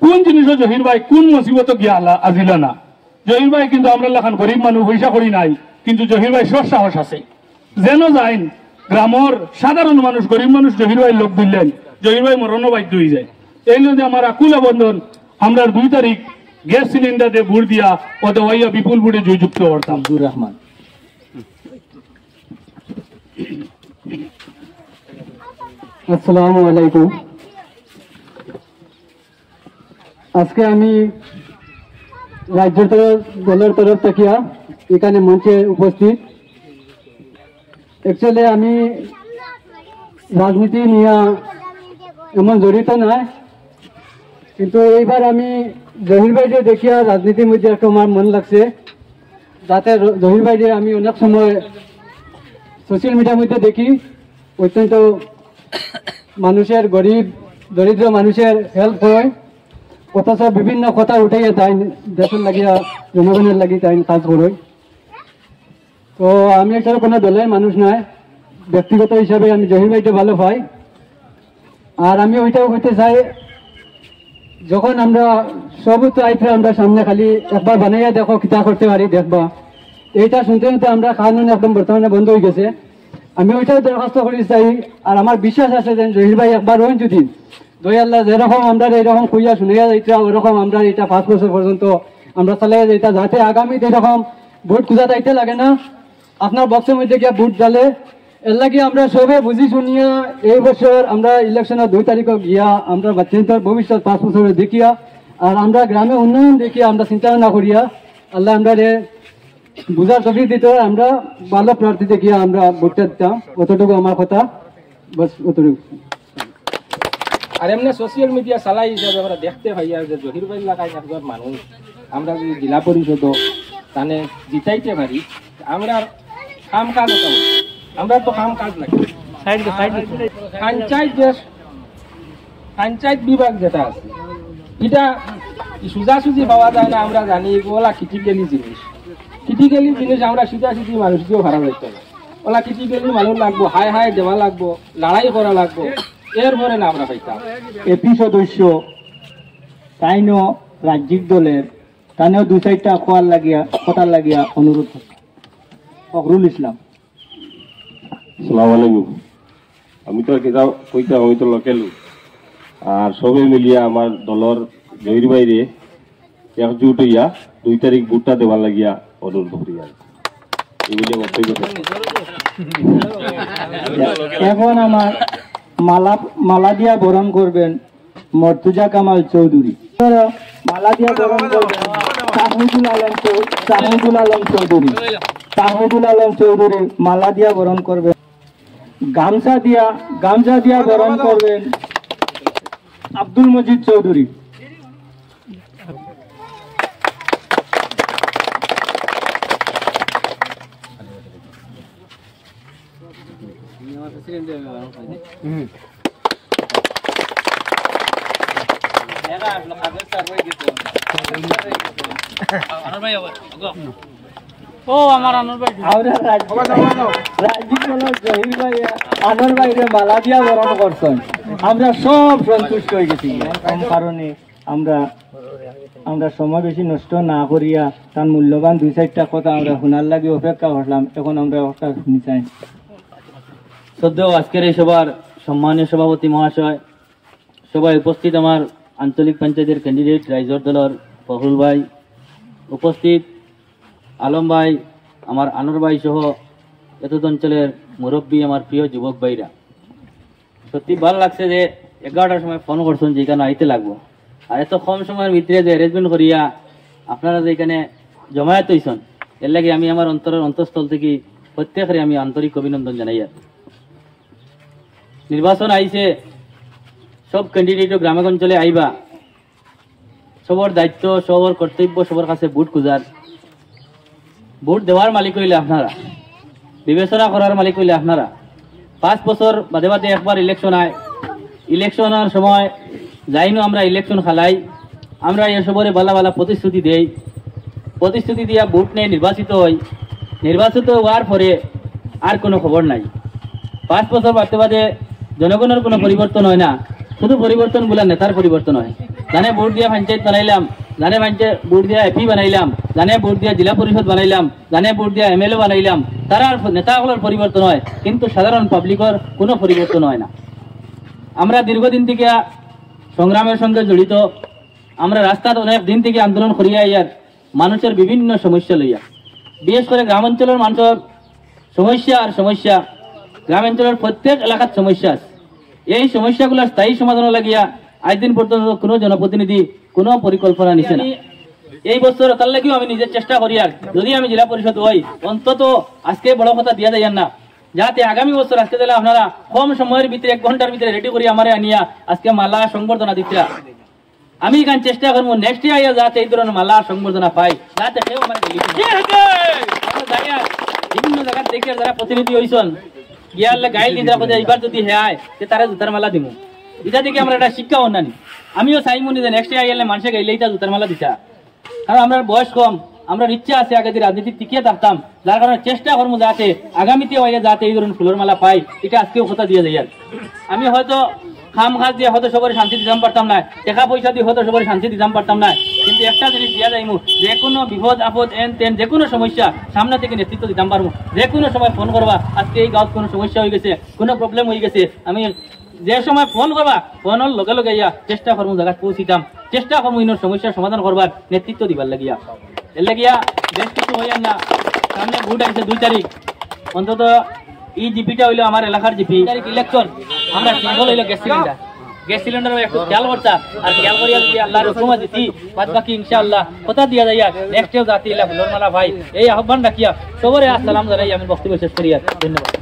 কোন জিনিস জহির ভাই কোন মুসিবত গিয়া আজিল না। জহির ভাই কিন্তু আমরা লেখান গরিব মানুষ পয়সা করি নাই, কিন্তু জহির ভাই সৎ সাহস আছে। যেন যাইন গ্রামের সাধারণ মানুষ গরিব মানুষ জহির ভাই লোক দিলেন, জহির ভাই মরণ বাধ্য হয়ে যায়। এই জন্য আমার আকুল আবন্ধন আমরা 2 তারিখ গ্যাস সিলিন্ডার দিয়ে ভোট দিয়া ওদের ওয়াইয়া বিপুল ভোটে জয়যুক্ত করতাম। আব্দুর রহমান। আসসালামু আলাইকুম। আজকে আমি রাজ্যের দলের তরফ থেকে এখানে মঞ্চে উপস্থিত। অ্যাকচুয়ালি আমি রাজনীতি নিয়ে এমন জড়িত নয়, কিন্তু এইবার আমি জহির ভাইকে দেখিয়া রাজনীতির মধ্যে একটু আমার মন লাগছে। যাতে জহির ভাইকে আমি অনেক সময় সোশ্যাল মিডিয়ার মধ্যে দেখি, অত্যন্ত মানুষের গরিব দরিদ্র মানুষের হেল্প হয়, অথচ বিভিন্ন কথা উঠাইয়া তাই দেশের লাগিয়া জনগণের লাগি তাই কাজ করে। তো আমি একটা কোনো দলের মানুষ নয়, ব্যক্তিগত হিসাবে আমি জহির ভাইকে ভালো পাই। আর আমি ওইটাও করতে চাই, যখন আমরা সব আইফে আমরা সামনে খালি একবার বানাইয়া দেখো কিতা করতে পারি দেখবা, এইটা শুনতে শুনতে আমরা কানুন একদম বর্তমানে বন্ধ হয়ে গেছে। আমি ওইটাও দরখাস্ত করি চাই। আর আমার বিশ্বাস আছে যে জহির ভাই একবার হন যদি দই আল্লাহ যেরকম আমরা এইরকম খুঁজা শুনিয়া যাইতা ওরকম আমরা এটা 5 বছর পর্যন্ত আমরা চালাই যাইতা, যাতে আগামীতে এরকম ভোট খুঁজা যাইতে লাগে না। আপনার বক্সের মধ্যে গিয়া ভোট ডালে এর লাগে আমরা সবে বুঝি শুনিয়া এই বছর আমরা ইলেকশনের 2 তারিখে গিয়া আমরা বাচ্চাদের ভবিষ্যৎ 5 বছরে দেখিয়া আর আমরা গ্রামে উন্নয়ন দেখিয়া আমরা চিন্তা না করিয়া আল্লাহ আমরা বুঝার তফিক দিত, আমরা ভালো প্রার্থী দেখিয়া আমরা ভোটটা দিতাম। অতটুকু আমার কথা, বাস অতটুকু। আর এমনি সোশ্যাল মিডিয়া চালাই হিসাবে আমরা দেখতে পাই আর যে জহির ভাই এলাকায় একজন মানুষ আমরা যদি জেলা পরিষদ তানে জিতাইতে পারি, আমরা কাম কাজ আমরা তো কাম কাজ লাগে। পঞ্চায়েত বিভাগ যেটা আছে এটা সোজাসুজি পাওয়া যায় না, আমরা জানি ওলা ক্রিটিক্যালি জিনিস। ক্রিটিক্যালি জিনিস আমরা সোজাসুজি মানুষকেও ভাড়া যাইতে না, ওলা ক্রিটিক্যালি মানুষ লাগবো, হাই হাই দেওয়া লাগবো, লড়াই করা লাগবো, এরপরে না আমরা পাইতাম। এপি সদস্য তাইনও রাজ্যিক দলের তানেও 2-4টা কথার লাগিয়া অনুরোধ ফখরুল ইসলাম। আসসালামু আলাইকুম। আমি তো কিতাব কইতাম, আমি তো লোকেল আর সবে মিলিয়া আমার দলের জহির বাইরে একজুট হইয়া 2 তারিখ ভোটটা দেওয়ার লাগিয়া অনুরোধ করি। আর এখন আমার মালা দিয়া বরণ করবেন মর্তুজা কামাল চৌধুরী। মালা দিয়া বরণ করবেন তাহিদুল আলম চৌধুরী। মালা দিয়া বরণ করবেন। গামছা দিয়া বরণ করবেন আব্দুল মজিদ চৌধুরী। মালা দিয়া বরণ করছেন, আমরা সব সন্তুষ্ট হয়ে গেছি। কারণে আমরা সময় বেশি নষ্ট না করিয়া তার মূল্যবান 2-4টা কথা আমরা শোনার লাগে অপেক্ষা করলাম। এখন আমরা শুনি চাই। শ্রদ্ধেয় আজকের এই সভার সম্মানীয় সভাপতি মহাশয়, সবাই উপস্থিত আমার আঞ্চলিক পঞ্চায়েতের ক্যান্ডিডেট রাইজর দলের ফখরুল ভাই, উপস্থিত আলম ভাই, আমার আনোর ভাই সহ এত অঞ্চলের মুরব্বী, আমার প্রিয় যুবক ভাইরা, সত্যি ভালো লাগছে যে 11টার সময় ফোন করছেন যে এখানে আইতে লাগবো। আর এত কম সময়ের ভিতরে যে অ্যারেঞ্জমেন্ট করিয়া আপনারা যে এখানে জমায়েত হইছেন, এর লাগে আমি আমার অন্তঃস্থল থেকে প্রত্যেকের আমি আন্তরিক অভিনন্দন জানাই। নির্বাচন আইছে, সব ক্যান্ডিডেটও গ্রামে অঞ্চলে আইবা, সবর দায়িত্ব, সবর কর্তব্য, সবার কাছে ভোট খুঁজার। ভোট দেওয়ার মালিক হইলে আপনারা, বিবেচনা করার মালিক হইলে আপনারা। 5 বছর বাদে বাদে একবার ইলেকশন আয়, ইলেকশনের সময় যাইনো আমরা ইলেকশন খেলাই, আমরা এসবরে বালা বালা প্রতিশ্রুতি দেই, প্রতিশ্রুতি দিয়া ভোট নেই, নির্বাচিত হই, নির্বাচিত হওয়ার পরে আর কোনো খবর নাই। 5 বছর বাদে বাদে জনগণের কোনো পরিবর্তন হয় না, শুধু পরিবর্তন বলে নেতার পরিবর্তন হয়। জানে ভোট দিয়া পঞ্চায়েত বানাইলাম, জানে ভোট দিয়া এপি বানাইলাম, জানে ভোট দিয়া জেলা পরিষদ বানাইলাম, জানে ভোট দিয়া MLA বানাইলাম, তারা নেতাগুলোর পরিবর্তন হয়, কিন্তু সাধারণ পাবলিকের কোনো পরিবর্তন হয় না। আমরা দীর্ঘদিন থেকে সংগ্রামের সঙ্গে জড়িত, আমরা রাস্তার অনেক দিন থেকে আন্দোলন করিয়া ইয়ার মানুষের বিভিন্ন সমস্যা লইয়া, বিশেষ করে গ্রামাঞ্চলের মানুষের সমস্যা আর সমস্যা, গ্রামাঞ্চলের প্রত্যেক এলাকার সমস্যা আছে। এই সমস্যাগুলো স্থায়ী সমাধান লাগিয়া আজ দিন পর্যন্ত কোনো জনপ্রতিনিধি কোনো পরিকল্পনা নিছে না। এই বছর তার লাগেও আমি নিজের চেষ্টা করি, আর যদি আমি জেলা পরিষদ হই অন্তত আজকে বড় কথা দিয়া যাইয়ান না, যাতে আগামী বছর আজকে দিলে আপনারা কম সময়ের ভিতরে 1 ঘন্টার ভিতরে রেডি করি আমারে আনিয়া আজকে মালা সংবর্ধনা দিতে। আমি এখানে চেষ্টা করবো নেক্সট ইয়ার যাতে এই ধরনের মালা সংবর্ধনা পাই, যাতে কেউ আমার বিভিন্ন জায়গা দেখে যারা প্রতিনিধি হয়েছেন গিয়ারলে গাইল নিতে এইবার যদি হ্যাঁ তারা জুতার মালা দিব। এটা থেকে আমরা একটা শিক্ষা অন্যানি, আমিও চাইমনি যে নেক্সট ইয়ার মানুষে গাইলে এটা জুতার মালা দিতা, কারণ আমরা বয়স কম, আমরা ইচ্ছা আছে আগে রাজনীতি টিকিয়ে থাকতাম, যার কারণে চেষ্টা করবো যাতে আগামীতে হইলে যাতে এই ধরনের ফুলের মালা পাই, এটা আজকেও কথা দিয়ে যাই। আর আমি হয়তো খাম খাজ দিয়ে হয়তো সবার শান্তি দিতাম পারতাম না, টাকা পয়সা দিয়ে হয়তো সবার শান্তি দিতাম পারতাম না, কিন্তু একটা জিনিস দিয়া যাইমু, যে কোনো বিপদ আপদ এন তেন যে কোনো সমস্যা সামনে থেকে নেতৃত্ব দিতাম পারবো। যে কোনো সময় ফোন করবা, আজকে এই গাঁৱত কোনো সমস্যা হয়ে গেছে, কোনো প্রবলেম হয়ে গেছে, আমি যে সময় ফোন করবা ফোনের লগে লগে ইয়া চেষ্টা করবো জায়গা পৌঁছিতাম, চেষ্টা করবো ইনোর সমস্যার সমাধান করবার, নেতৃত্ব দিবার লাগিয়া। এর লাগিয়া বেশ কিছু হইয়ান না, সামনে ভোট আইছে 2 তারিখ, অন্তত এই জিপিটা হইলো আমার এলাকার জিপি। তারিখ ইলেকশন, আমরা সিঙ্গল হইলো গ্যাস সিলিন্ডার একটু খেয়াল করতা, আর খেয়াল করিয়া যদি আল্লাহর হুকুম দিতি বাদ বাকি ইনশাআল্লাহ কথা দিয়া যাইয়া নেক্সট জাতি ফুলের মালা ভাই এই আহ্বান রাখিয়া সবরে আসসালাম জানাই আমি বক্তব্য শেষ করিয়া। ধন্যবাদ।